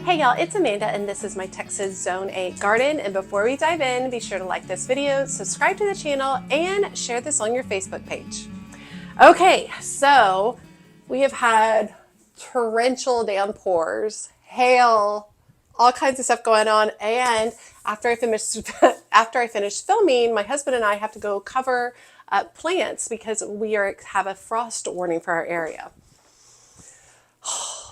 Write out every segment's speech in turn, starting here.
Hey y'all, it's Amanda and this is my Texas Zone 8 garden, and before we dive in, be sure to like this video, subscribe to the channel, and share this on your Facebook page. Okay, so we have had torrential downpours, hail, all kinds of stuff going on, and after I finished filming, my husband and I have to go cover plants because we have a frost warning for our area.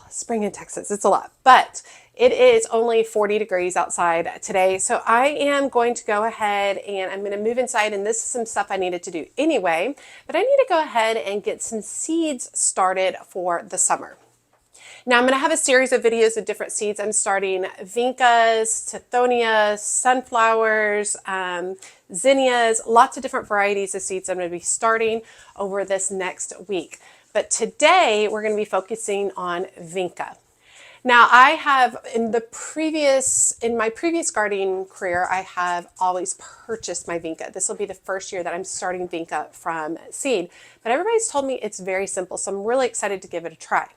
Spring in Texas, it's a lot, but it is only 40 degrees outside today. So I am going to go ahead and I'm going to move inside, and this is some stuff I needed to do anyway, but I need to go ahead and get some seeds started for the summer. Now I'm going to have a series of videos of different seeds. I'm starting Vincas, Tithonias, sunflowers, zinnias, lots of different varieties of seeds I'm going to be starting over this next week. But today we're going to be focusing on Vinca. Now I have in my previous gardening career, I have always purchased my Vinca. This will be the first year that I'm starting Vinca from seed, but everybody's told me it's very simple. So I'm really excited to give it a try.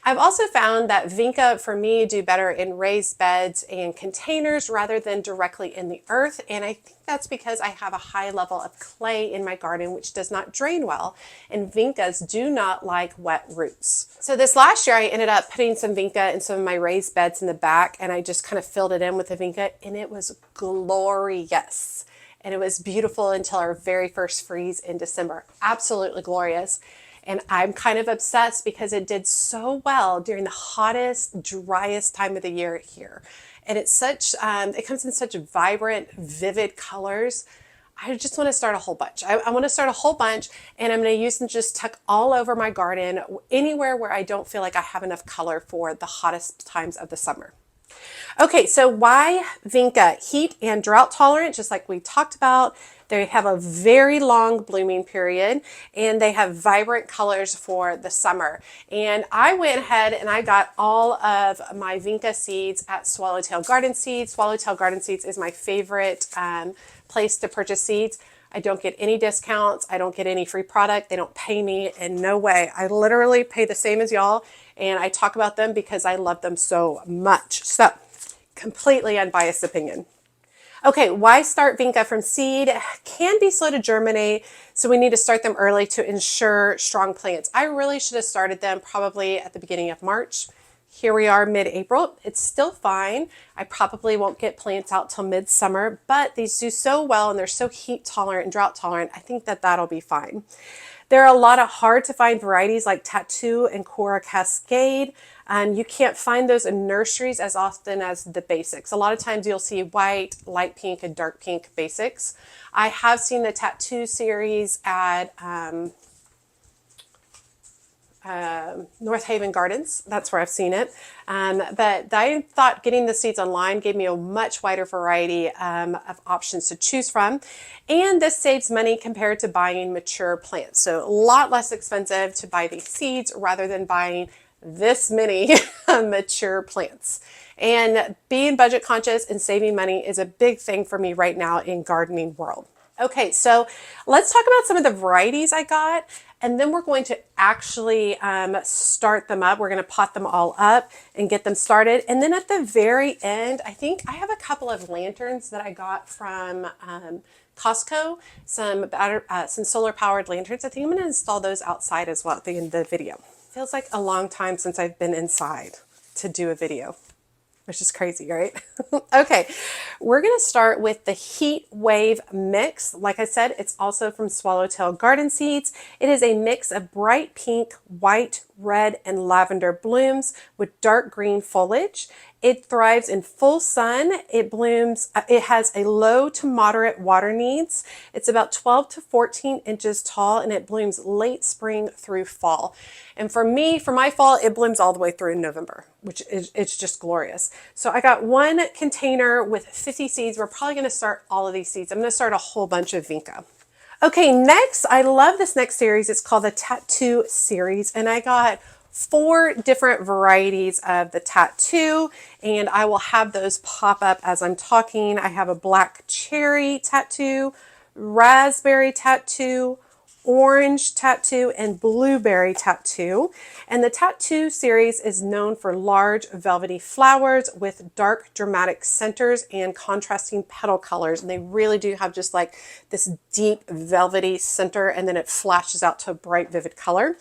I've also found that Vinca for me do better in raised beds and containers rather than directly in the earth. And I think that's because I have a high level of clay in my garden, which does not drain well. And Vincas do not like wet roots. So this last year I ended up putting some Vinca in some of my raised beds in the back, and I just kind of filled it in with the Vinca, and it was glorious. And it was beautiful until our very first freeze in December. Absolutely glorious. And I'm kind of obsessed because it did so well during the hottest, driest time of the year here. And it's such, it comes in such vibrant, vivid colors. I just want to start a whole bunch. I want to start a whole bunch, and I'm going to use them just tuck all over my garden, anywhere where I don't feel like I have enough color for the hottest times of the summer. Okay, so why Vinca? Heat and drought tolerant, just like we talked about. They have a very long blooming period, and they have vibrant colors for the summer. And I went ahead and I got all of my Vinca seeds at Swallowtail Garden Seeds. Swallowtail Garden Seeds is my favorite place to purchase seeds. I don't get any discounts. I don't get any free product. They don't pay me in no way. I literally pay the same as y'all, and I talk about them because I love them so much. So, completely unbiased opinion. Okay, why start Vinca from seed? Can be slow to germinate, so we need to start them early to ensure strong plants. I really should have started them probably at the beginning of March. Here we are mid-April. It's still fine. I probably won't get plants out till mid-summer, but these do so well and they're so heat tolerant and drought tolerant. I think that that'll be fine. There are a lot of hard to find varieties like Tattoo and Cora Cascade. You can't find those in nurseries as often as the basics. A lot of times you'll see white, light pink, and dark pink basics. I have seen the Tattoo series at North Haven Gardens. That's where I've seen it. But I thought getting the seeds online gave me a much wider variety of options to choose from. And this saves money compared to buying mature plants. So a lot less expensive to buy these seeds rather than buying this many mature plants. And being budget conscious and saving money is a big thing for me right now in gardening world. Okay, so let's talk about some of the varieties I got, and then we're going to actually start them up. We're going to pot them all up and get them started. And then at the very end, I think I have a couple of lanterns that I got from Costco, some solar powered lanterns. I think I'm going to install those outside as well at the end of the video. Feels like a long time since I've been inside to do a video, which is crazy, right? Okay, we're going to start with the Heatwave mix. Like I said, it's also from Swallowtail Garden Seeds. It is a mix of bright pink, white, red, and lavender blooms with dark green foliage. It thrives in full sun. It blooms, it has a low to moderate water needs. It's about 12 to 14 inches tall, and it blooms late spring through fall. And for me, for my fall, it blooms all the way through November, which is, it's just glorious. So I got one container with 50 seeds. We're probably going to start all of these seeds. I'm going to start a whole bunch of Vinca. Okay, next, I love this next series. It's called the Tattoo series, and I got 4 different varieties of the Tattoo, and I will have those pop up as I'm talking. I have a black cherry Tattoo, raspberry Tattoo, orange tattoo, and blueberry tattoo. And the tattoo series is known for large velvety flowers with dark dramatic centers and contrasting petal colors. And they really do have just like this deep velvety center, and then it flashes out to a bright vivid color.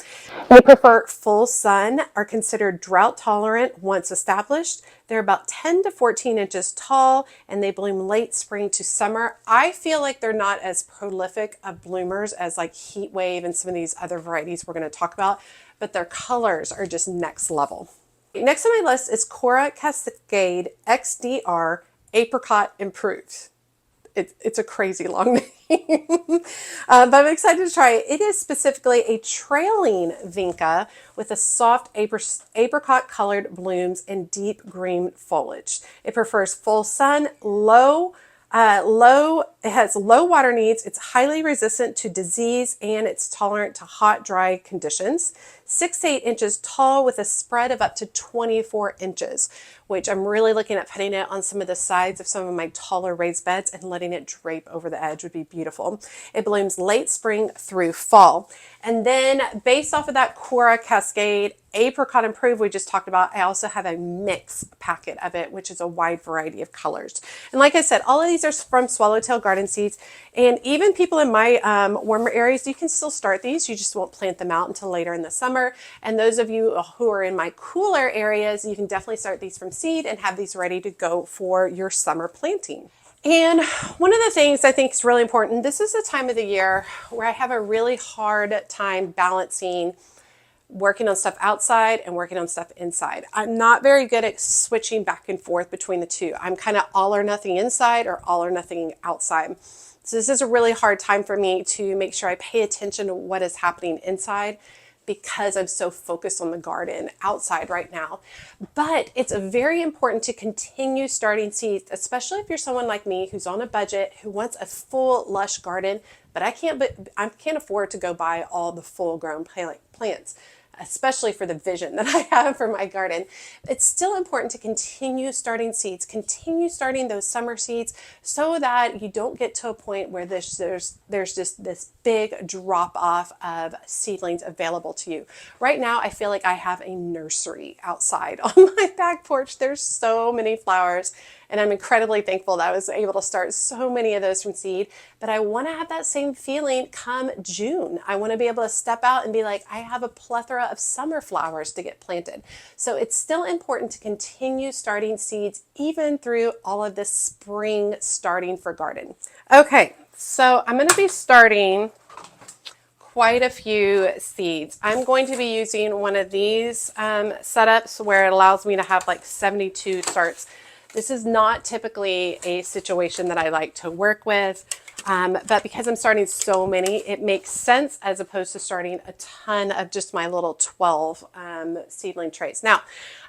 They prefer full sun, are considered drought tolerant once established. They're about 10 to 14 inches tall, and they bloom late spring to summer. I feel like they're not as prolific of bloomers as like Heatwave and some of these other varieties we're going to talk about, but their colors are just next level. Next on my list is Cora Cascade XDR Apricot Improved. It's a crazy long name, but I'm excited to try it. It is specifically a trailing Vinca with a soft apricot colored blooms and deep green foliage. It prefers full sun, it has low water needs, it's highly resistant to disease, and it's tolerant to hot, dry conditions. 6 to 8 inches tall with a spread of up to 24 inches, which I'm really looking at putting it on some of the sides of some of my taller raised beds and letting it drape over the edge would be beautiful. It blooms late spring through fall. And then based off of that Cora Cascade Apricot Improved we just talked about, I also have a mix packet of it, which is a wide variety of colors. And like I said, all of these are from Swallowtail Garden Seeds. And even people in my warmer areas, you can still start these. You just won't plant them out until later in the summer. And those of you who are in my cooler areas, you can definitely start these from seed and have these ready to go for your summer planting. And one of the things I think is really important, this is the time of the year where I have a really hard time balancing working on stuff outside and working on stuff inside. I'm not very good at switching back and forth between the two. I'm kind of all or nothing inside or all or nothing outside. So this is a really hard time for me to make sure I pay attention to what is happening inside, because I'm so focused on the garden outside right now. But it's very important to continue starting seeds, especially if you're someone like me who's on a budget, who wants a full lush garden, but I can't afford to go buy all the full grown plants, especially for the vision that I have for my garden. It's still important to continue starting seeds, continue starting those summer seeds, so that you don't get to a point where there's just this big drop off of seedlings available to you. Right now, I feel like I have a nursery outside on my back porch. There's so many flowers, and I'm incredibly thankful that I was able to start so many of those from seed. But I want to have that same feeling come June. I want to be able to step out and be like, I have a plethora of summer flowers to get planted. So it's still important to continue starting seeds even through all of this spring starting for garden. Okay, so I'm going to be starting quite a few seeds. I'm going to be using one of these setups where it allows me to have like 72 starts. This is not typically a situation that I like to work with, but because I'm starting so many, it makes sense as opposed to starting a ton of just my little 12 seedling trays. Now,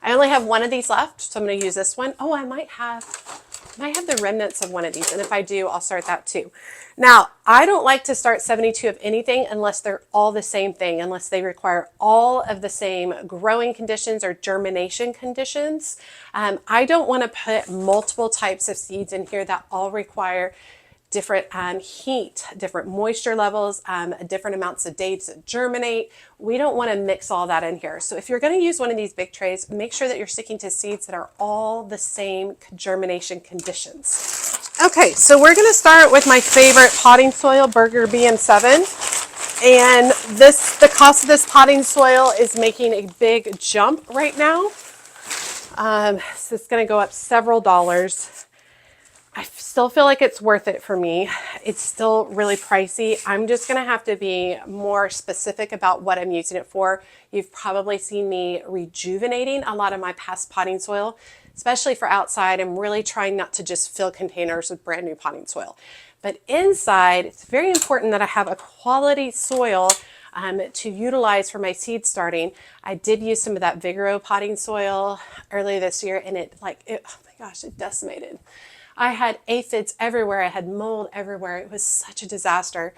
I only have one of these left, so I'm going to use this one. Oh, I might have the remnants of one of these, and if I do, I'll start that too. Now, I don't like to start 72 of anything unless they're all the same thing, unless they require all of the same growing conditions or germination conditions. I don't want to put multiple types of seeds in here that all require different heat, different moisture levels, different amounts of days to germinate. We don't want to mix all that in here. So if you're going to use one of these big trays, make sure that you're sticking to seeds that are all the same germination conditions. Okay, so we're going to start with my favorite potting soil, Burger BM7. And the cost of this potting soil is making a big jump right now. So it's going to go up several dollars. I still feel like it's worth it for me. It's still really pricey. I'm just going to have to be more specific about what I'm using it for. You've probably seen me rejuvenating a lot of my past potting soil, especially for outside. I'm really trying not to just fill containers with brand new potting soil. But inside, it's very important that I have a quality soil to utilize for my seed starting. I did use some of that Vigoro potting soil earlier this year, and oh my gosh, it decimated. I had aphids everywhere. I had mold everywhere. It was such a disaster.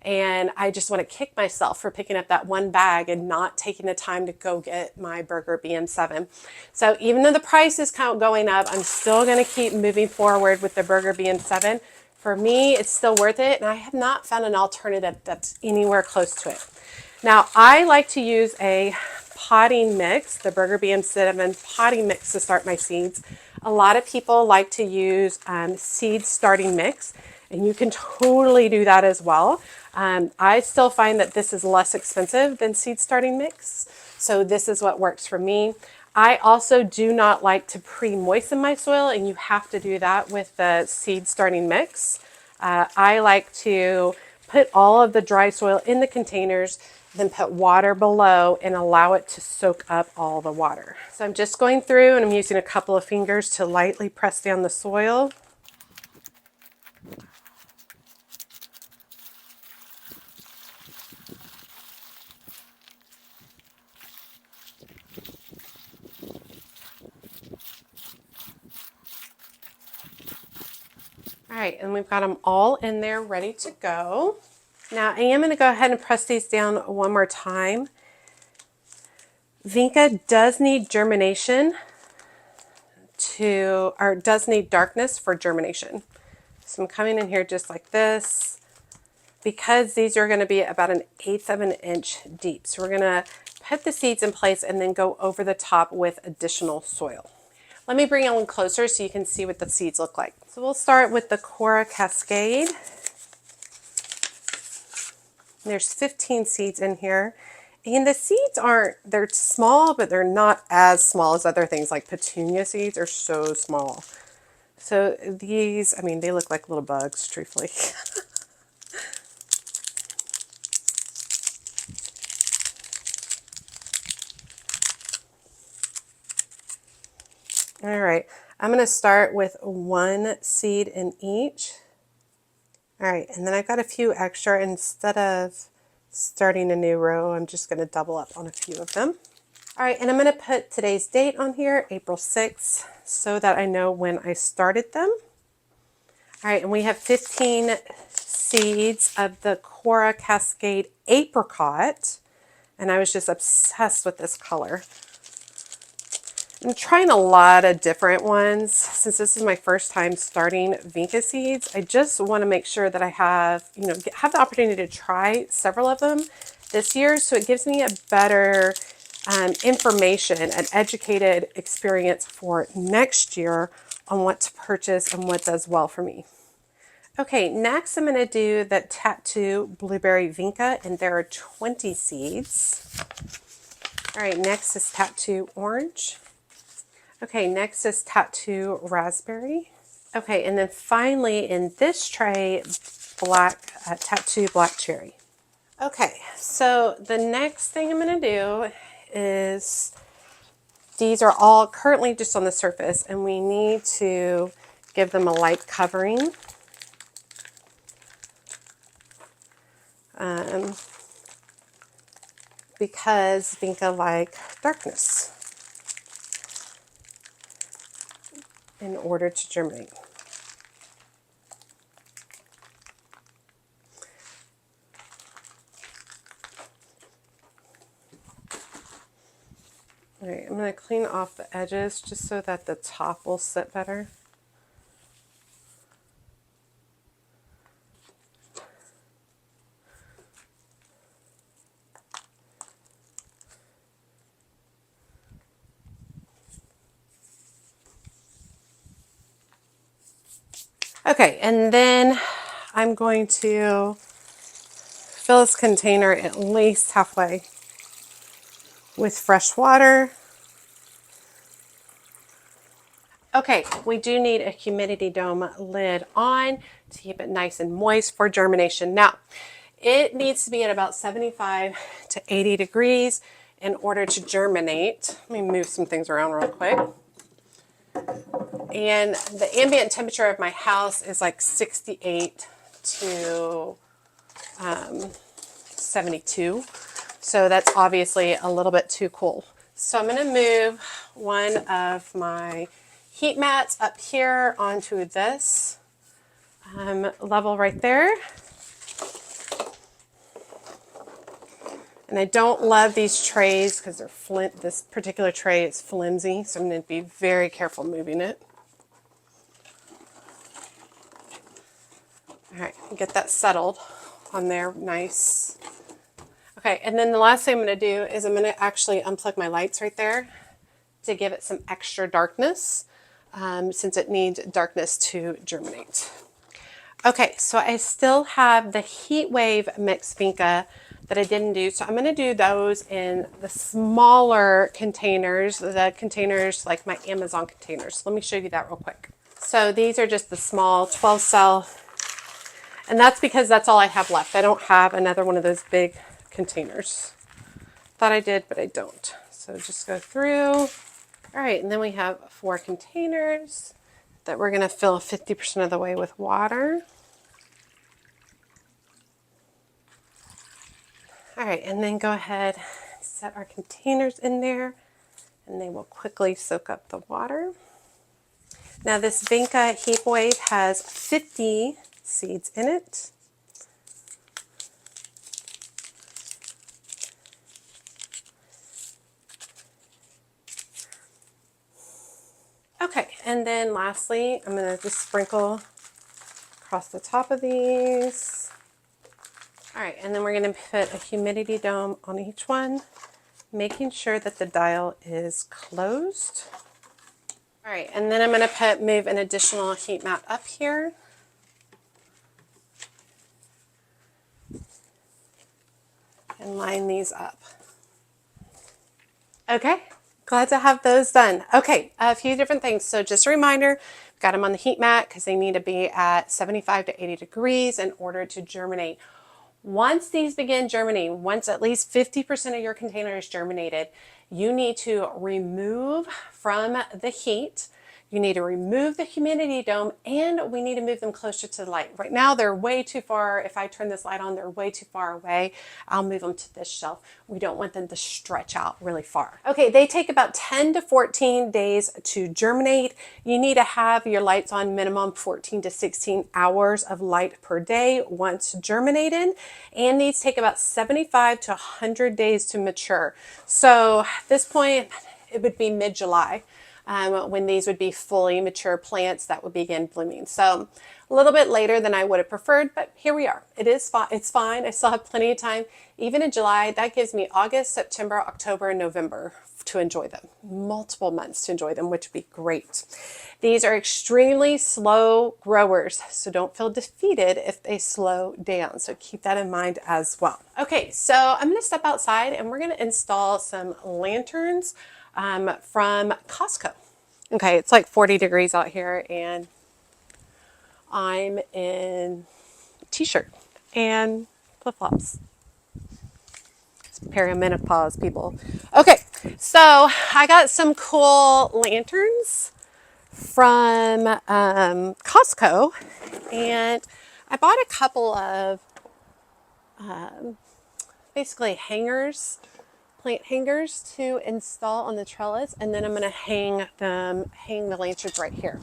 And I just want to kick myself for picking up that one bag and not taking the time to go get my Burger BM7. So even though the price is going up, I'm still going to keep moving forward with the Burger BM7 For me, it's still worth it, and I have not found an alternative that's anywhere close to it. Now, I like to use a potting mix, the Burger Bam Cinnamon potting mix to start my seeds. A lot of people like to use seed starting mix, and you can totally do that as well. I still find that this is less expensive than seed starting mix, so this is what works for me. I also do not like to pre-moisten my soil, and you have to do that with the seed starting mix. I like to put all of the dry soil in the containers, then put water below and allow it to soak up all the water. So I'm just going through and I'm using a couple of fingers to lightly press down the soil. All right, and we've got them all in there ready to go. Now I am going to go ahead and press these down one more time. Vinca does need germination or does need darkness for germination. So I'm coming in here just like this, because these are going to be about 1/8 of an inch deep. So we're going to put the seeds in place and then go over the top with additional soil. Let me bring it one closer so you can see what the seeds look like. So we'll start with the Cora Cascade. There's 15 seeds in here. And the seeds they're small, but they're not as small as other things like petunia seeds are so small. So these, I mean, they look like little bugs, truthfully. All right, I'm going to start with 1 seed in each. All right, and then I've got a few extra. Instead of starting a new row, I'm just going to double up on a few of them. All right, and I'm going to put today's date on here, April 6th, so that I know when I started them. All right, and we have 15 seeds of the Cora Cascade Apricot, and I was just obsessed with this color. I'm trying a lot of different ones. Since this is my first time starting Vinca seeds, I just want to make sure that I have the opportunity to try several of them this year, so it gives me a better information, an educated experience for next year on what to purchase and what does well for me. Okay, next I'm going to do the Tattoo Blueberry Vinca, and there are 20 seeds. All right, next is Tattoo Orange. Okay, next is Tattoo Raspberry. Okay, and then finally in this tray, Tattoo Black Cherry. Okay, so the next thing I'm going to do is, these are all currently just on the surface, and we need to give them a light covering. Because Vinca like darkness in order to germinate. All right, I'm going to clean off the edges just so that the top will sit better. Okay, and then I'm going to fill this container at least halfway with fresh water. Okay, we do need a humidity dome lid on to keep it nice and moist for germination. Now, it needs to be at about 75 to 80 degrees in order to germinate. Let me move some things around real quick. And the ambient temperature of my house is like 68 to 72. So that's obviously a little bit too cool. So I'm going to move one of my heat mats up here onto this level right there. And I don't love these trays because they're this particular tray is flimsy, so I'm going to be very careful moving it. All right, get that settled on there, nice. Okay, and then the last thing I'm going to do is I'm going to actually unplug my lights right there to give it some extra darkness, since it needs darkness to germinate. Okay, so I still have the Heatwave mixed Vinca that I didn't do, so I'm going to do those in the smaller containers, the containers like my Amazon containers. Let me show you that real quick. So these are just the small 12 cell, and that's because that's all I have left. I don't have another one of those big containers. Thought I did, but I don't. So just go through. All right, and then we have 4 containers that we're going to fill 50% of the way with water. All right, and then go ahead and set our containers in there, and they will quickly soak up the water. Now this Vinca Heatwave has 50 seeds in it. Okay, and then lastly, I'm going to just sprinkle across the top of these. All right, and then we're going to put a humidity dome on each one, making sure that the dial is closed. All right, and then I'm going to move an additional heat mat up here. And line these up. Okay, glad to have those done. Okay, a few different things. So just a reminder, got them on the heat mat because they need to be at 75 to 80 degrees in order to germinate. Once these begin germinating, once at least 50% of your container is germinated, you need to remove from the heat. You need to remove the humidity dome, and we need to move them closer to the light. Right now, they're way too far. If I turn this light on, they're way too far away. I'll move them to this shelf. We don't want them to stretch out really far. Okay, they take about 10 to 14 days to germinate. You need to have your lights on minimum 14 to 16 hours of light per day once germinated, and these take about 75 to 100 days to mature. So at this point, it would be mid-July. When these would be fully mature plants that would begin blooming. So a little bit later than I would have preferred, but here we are. It is fine. It's fine. I still have plenty of time. Even in July, that gives me August, September, October, and November to enjoy them. Multiple months to enjoy them, which would be great. These are extremely slow growers, so don't feel defeated if they slow down. So keep that in mind as well. Okay, so I'm going to step outside and we're going to install some lanterns from Costco. Okay, it's like 40 degrees out here and I'm in a t-shirt and flip-flops. It's perimenopause, people. Okay, so I got some cool lanterns from Costco, and I bought a couple of basically hangers, plant hangers to install on the trellis, and then I'm going to hang the lanterns right here.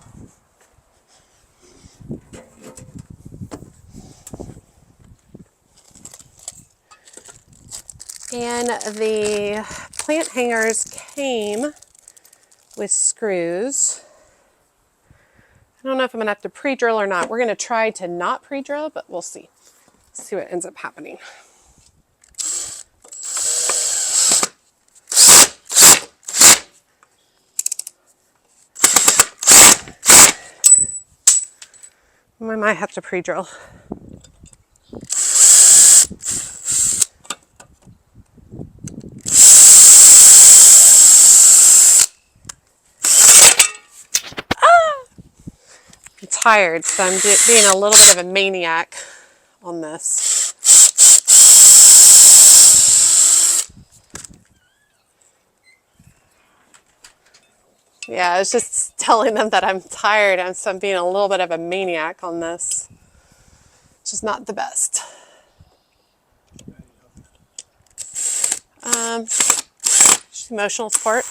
And the plant hangers came with screws. I don't know if I'm going to have to pre-drill or not. We're going to try to not pre-drill, but we'll see. See what ends up happening. We might have to pre-drill. I'm tired, so I'm being a little bit of a maniac on this. Yeah, I was just telling them that I'm tired, and so I'm being a little bit of a maniac on this, which is not the best. Just emotional support.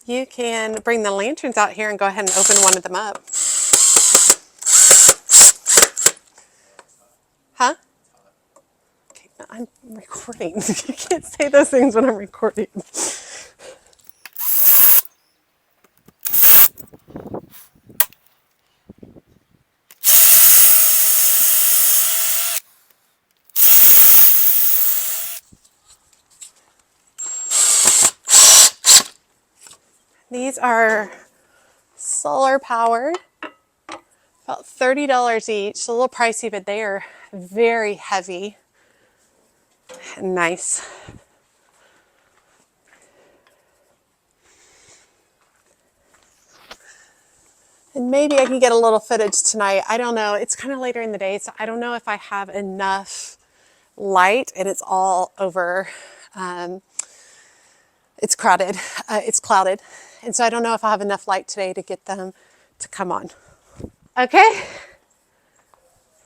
You can bring the lanterns out here and go ahead and open one of them up. Huh? Okay, I'm recording. You can't say those things when I'm recording. These are solar powered, about $30 each. A little pricey, but they are very heavy and nice. And maybe I can get a little footage tonight. I don't know. It's kind of later in the day, so I don't know if I have enough light, and it's all over. It's crowded. It's clouded. And so I don't know if I have enough light today to get them to come on. Okay.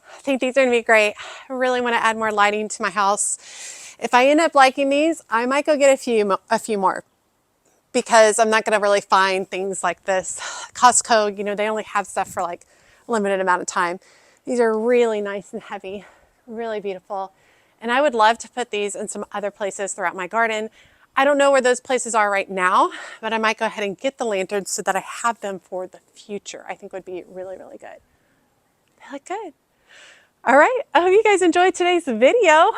I think these are going to be great. I really want to add more lighting to my house. If I end up liking these, I might go get a few more, because I'm not going to really find things like this. Costco, you know, they only have stuff for like a limited amount of time. These are really nice and heavy, really beautiful. And I would love to put these in some other places throughout my garden. I don't know where those places are right now, but I might go ahead and get the lanterns so that I have them for the future. I think would be really, really good. They look good. All right, I hope you guys enjoyed today's video.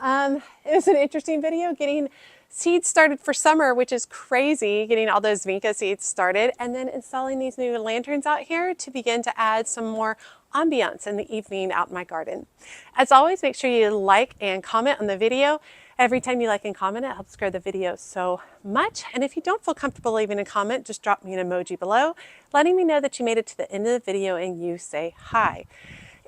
It was an interesting video getting seeds started for summer, which is crazy, getting all those Vinca seeds started, and then installing these new lanterns out here to begin to add some more ambiance in the evening out in my garden. As always, make sure you like and comment on the video. Every time you like and comment, it helps grow the video so much. And if you don't feel comfortable leaving a comment, just drop me an emoji below, letting me know that you made it to the end of the video and you say hi.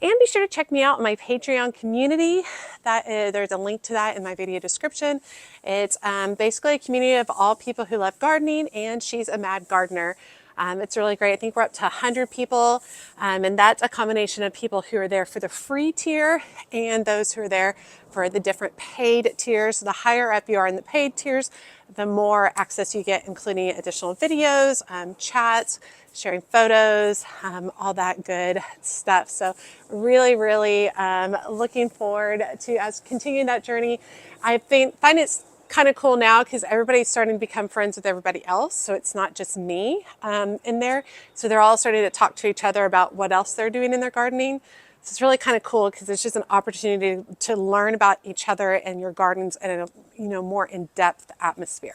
And be sure to check me out on my Patreon community. There's a link to that in my video description. It's basically a community of all people who love gardening, and she's a mad gardener. It's really great. I think we're up to 100 people, and that's a combination of people who are there for the free tier and those who are there for the different paid tiers. So the higher up you are in the paid tiers, the more access you get, including additional videos, chats, sharing photos, all that good stuff. So really, really looking forward to us continuing that journey. I find it's kind of cool now because everybody's starting to become friends with everybody else. So it's not just me in there. So they're all starting to talk to each other about what else they're doing in their gardening. So it's really kind of cool because it's just an opportunity to learn about each other and your gardens in a more in-depth atmosphere.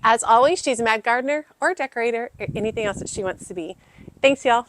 As always, she's a mad gardener or decorator or anything else that she wants to be. Thanks, y'all.